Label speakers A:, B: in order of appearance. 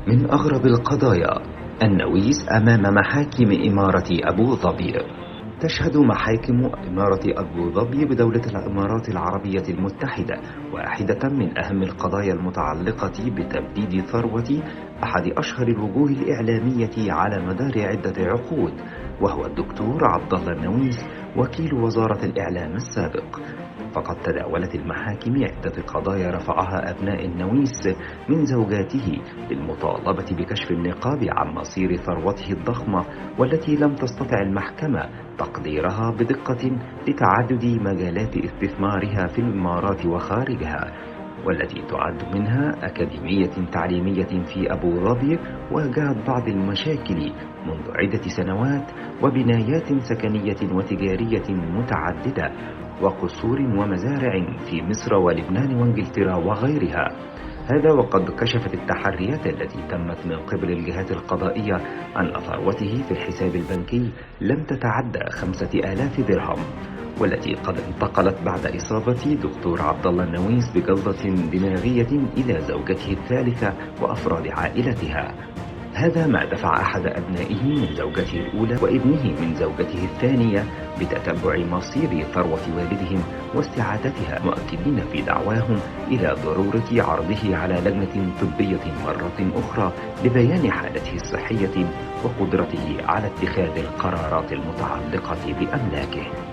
A: من أغرب القضايا النويس أمام محاكم إمارة أبو ظبي. تشهد محاكم إمارة أبو ظبي بدولة الإمارات العربية المتحدة واحدة من أهم القضايا المتعلقة بتبديد ثروة أحد أشهر الوجوه الإعلامية على مدار عدة عقود، وهو الدكتور عبد الله النويس وكيل وزارة الإعلام السابق. فقد تداولت المحاكم عدة قضايا رفعها أبناء النويس من زوجاته للمطالبة بكشف النقاب عن مصير ثروته الضخمة، والتي لم تستطع المحكمة تقديرها بدقة لتعدد مجالات استثمارها في الإمارات وخارجها، والتي تعد منها أكاديمية تعليمية في أبو ظبي واجهت بعض المشاكل منذ عدة سنوات، وبنايات سكنية وتجارية متعددة، وقصور ومزارع في مصر ولبنان وانجلترا وغيرها. هذا وقد كشفت التحريات التي تمت من قبل الجهات القضائية أن ثروته في الحساب البنكي لم تتعدى 5000 درهم، والتي قد انتقلت بعد إصابة دكتور عبد الله النويس بجلطة دماغية إلى زوجته الثالثة وأفراد عائلتها. هذا ما دفع أحد أبنائه من زوجته الأولى وابنه من زوجته الثانية بتتبع مصير ثروة والدهم واستعادتها، مؤكدين في دعواهم إلى ضرورة عرضه على لجنة طبية مرة أخرى لبيان حالته الصحية وقدرته على اتخاذ القرارات المتعلقة بأملاكه.